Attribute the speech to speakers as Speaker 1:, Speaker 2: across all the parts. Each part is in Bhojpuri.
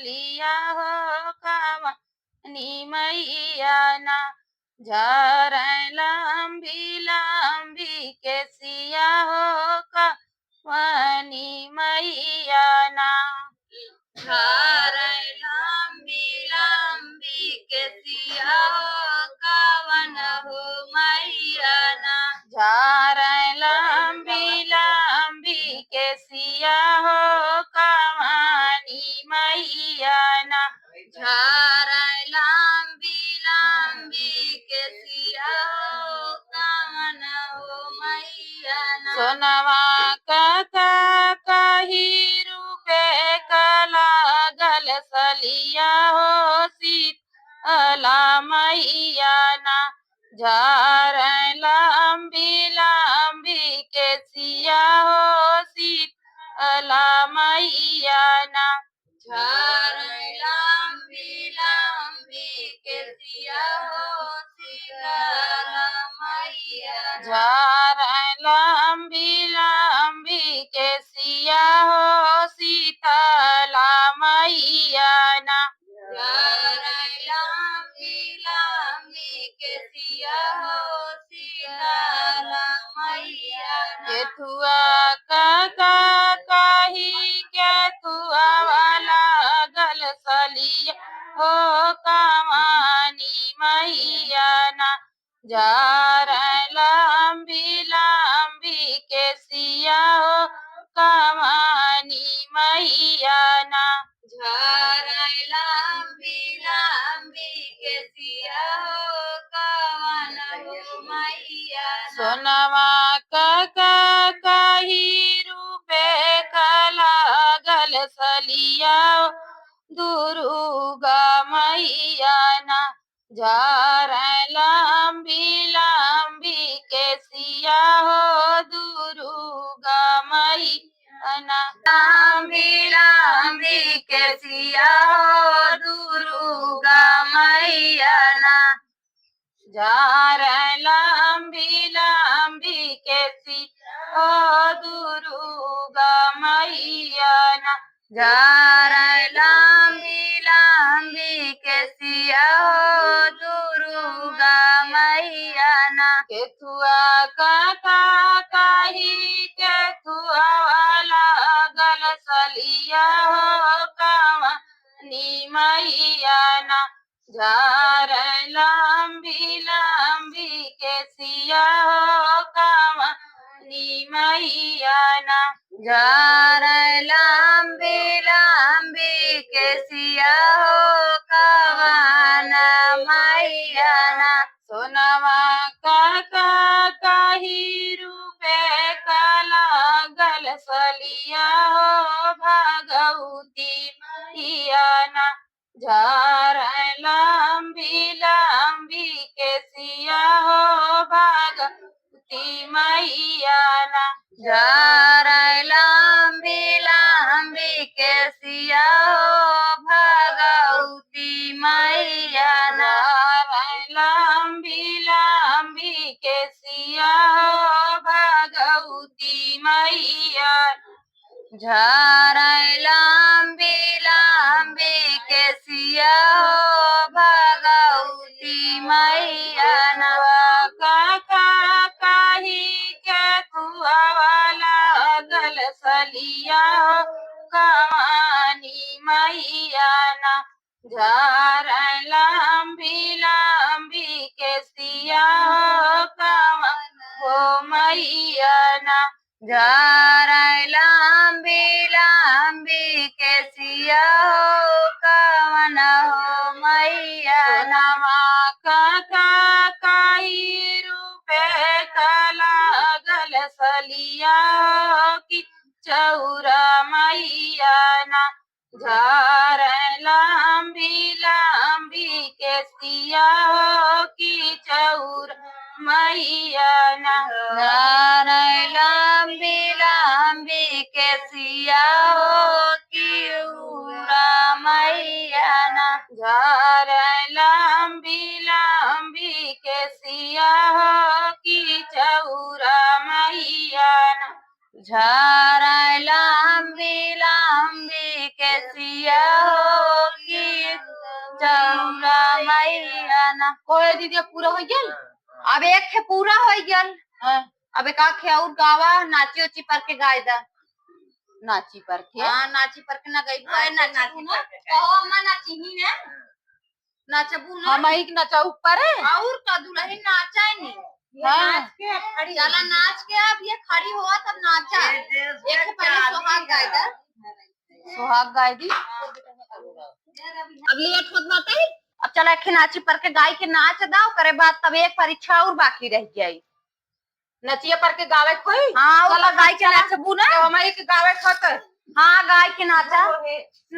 Speaker 1: सलिया हो कवनी मैया ना झारै लंबी लंबी केसिया हो कवनी मैया ना झारै लंबी लंबी केसिया हो कवन हो मैया ना झारै लंबी लंबी केसिया हो कवनी मैया ना झारै लंबी लंबी केसिया हो कवन हो मैया ना सोनवा कही रूपे कला गल सलिया हो शीतला मैया ना झारै लंबी लंबी केसिया हो शीतला मैया ना झारै लंबी लंबी केसिया हो शीतला मैया झारै लंबी लंबी केसिया हो शीतला मैया ना झारै लंबी लंबी केसिया हो शीतला मैया केथुआ कही केथुआ वाला गल सलिया हो कवनी मैया ना झारै लंबी लंबी केसिया हो कवनी मैया ना झारै लंबी लंबी केसिया हो कवन हो मैया सोनवा कही रूपे कला गल सलिया दुर्गा मैया ना झारै लंबी लंबी केसिया हो दुर्गा मैया ना लंबी लंबी केसिया हो दुर्गा मैया ना झारै लंबी लंबी केसिया हो दुर्गा मैया ना झारै लंबी लंबी केसिया हो दुर्गा मैया ना केथुआ कही केथुआ वाला गल सलिया हो कवनी मैया ना झारै लंबी लंबी केसिया हो कवनी मैया ना झारै लंबी लंबी केसिया हो कवन मैया ना सोनवा कही रूपे कला गल सलिया हो भगवती मैया ना झारै लंबी लंबी केसिया हो भगवती मैया ना झारै लंबी लंबी केसिया हो भगवती मैया ना झारै लंबी लंबी केसिया हो भगवती मैया झारै लंबी लंबी केसिया हो भगवती मैया ना कही केथुआ वाला गल सलिया हो कवनी मैया ना झारै लंबी लंबी केसिया हो कवन हो मैया ना झारै लंबी लंबी केसिया हो कवन हो मैया नवा कही रूपे कला गल सलिया हो कि चौरा मैया ना झारै लंबी लंबी केसिया हो कि चौरा मैया ना झारै लंबी लंबी केसिया हो किउरा मैया ना झारै लंबी लंबी केसिया हो कि चौरा मैया ना झारै लंबी लंबी केसिया हो चौरा मैया ना कोई दीदी पूरा हो गया।
Speaker 2: अब एक खे पूरा हो गया। अब एक आखे और गावा नाची उची पर के गाय दा।
Speaker 1: नाची पर के
Speaker 2: हाँ नाची पर के ना गई नाची ना अम्मा नाची ही ना नाचबू ना
Speaker 1: हम एक नचा ऊपर है
Speaker 2: और का दुल्हन नाचा ही नहीं। नाच के खड़ी चला नाच के अब ये खड़ी हुआ तब नाचा एक पहले सुहाग गाय दा।
Speaker 1: सुहाग गाय दी
Speaker 2: अब लेट होत बाटे। अब चला एक नाची पर के गाय के नाच दाओ करे बाद तब एक परीक्षा और बाकी रह जाई।
Speaker 1: नचिया पर के गावे कोई
Speaker 2: हाँ वाला गाय के नाचबू ना
Speaker 1: हम एक गावे खत।
Speaker 2: हाँ गाय के नाचा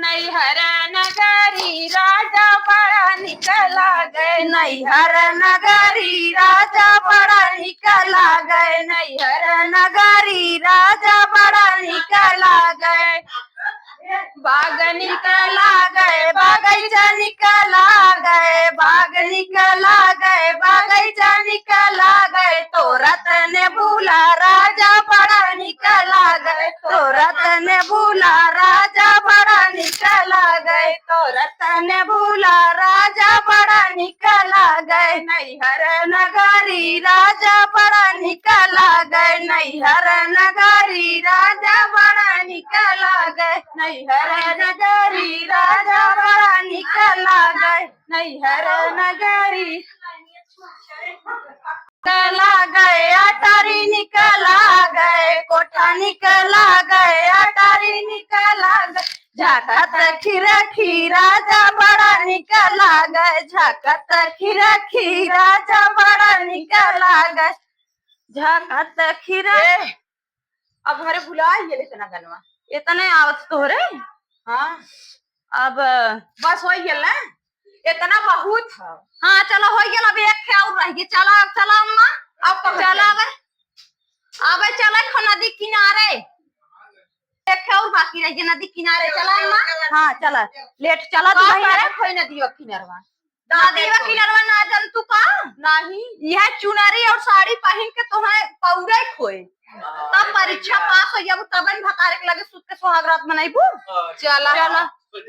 Speaker 1: नैहर नगरी राजा बड़ा निकला गए नैहर नगरी राजा बड़ा निकला गए नैहर नगरी राजा बड़ा निकला गए बाग निकला गए बागैचा निकला गए बाग निकला गए बागैचा निकला गए तो रतन भूला राजा बड़ा निकला गए तो रतन भूला राजा बड़ा निकला गए तो रतन भूला राजा बड़ा निकला गए नैहर नगरी राजा बड़ा निकला गए नैहर नगरी राजा बड़ा निकला गए नैहर नगरी राजा बड़ा निकला गए नैहर नगरी निकला गए अटारी निकला गए कोठा निकला गए अटारी निकला गए झाकत खिरखी राजा बड़ा निकला गए झाकत खिरखी राजा बड़ा निकला गए झाकत खिरा।
Speaker 2: अब हमारे भुला ये इतना गनवा इतने आवत तो रे।
Speaker 1: हाँ
Speaker 2: अब
Speaker 1: बस हो गया इतना बहुत है।
Speaker 2: हाँ चलो हो गया अब एक खे और रह गई। चला चला अम्मा अब चला अब चला खो नदी किनारे एक खे और बाकी रह गई नदी किनारे चला अम्मा। हाँ चला लेट चला तू भाई
Speaker 1: कोई नदी किनारवा
Speaker 2: नदी वा किनारवा ना जन तू का
Speaker 1: नहीं
Speaker 2: यह चुनरी और साड़ी पहन के तुम्हें पौरे खोए तब परीक्षा पास हो जाबू तब भतारे के लगे सुत के सुहाग रात मनाइबू।
Speaker 1: चला
Speaker 2: चला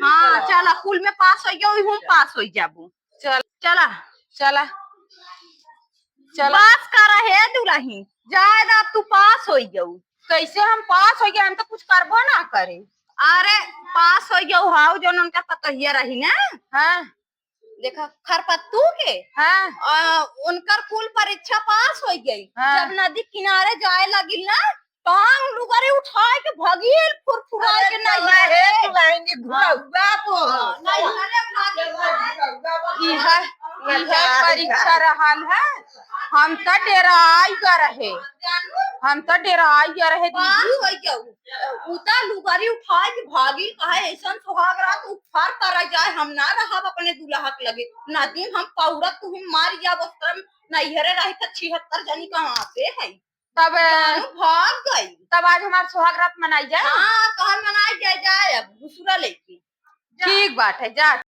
Speaker 2: हाँ चला कुल में पास हो गया हम पास हो जाबू।
Speaker 1: चल
Speaker 2: चला
Speaker 1: चला चला
Speaker 2: पास कर है दुल्ही जायदा तू पास हो जाऊ।
Speaker 1: कैसे हम पास हो गए हम तो कुछ करबो ना करे।
Speaker 2: अरे पास हो जाऊ हाउ जो उनका पतहिया रही ना।
Speaker 1: हाँ
Speaker 2: देखा खरपत्तू के
Speaker 1: हाँ
Speaker 2: उनकर कुल परीक्षा पास हो गई।
Speaker 1: हाँ।
Speaker 2: जब नदी किनारे जाए लगी ना टांग लुगरी उठाए के भगिल फुरफुराए के
Speaker 1: परीक्षा रहल है हम तो डेराई कर रहे हम तो डेराई कर रहे दीदी
Speaker 2: उता लुगरी उठाए के भागी कहे ऐसा सुहाग रात उफार कर जाए हम ना रहा अपने दुल्हा के लगे नदी हम पौड़ा तुम मार जा वस्त्र नैहरे रहे तो 76 जनी कहाँ से है
Speaker 1: तब
Speaker 2: भाग गई।
Speaker 1: तब आज हमारा सुहाग रात मनाई जाए।
Speaker 2: हाँ कहा मनाई जाए अब दूसरा लेके
Speaker 1: ठीक बात है जा।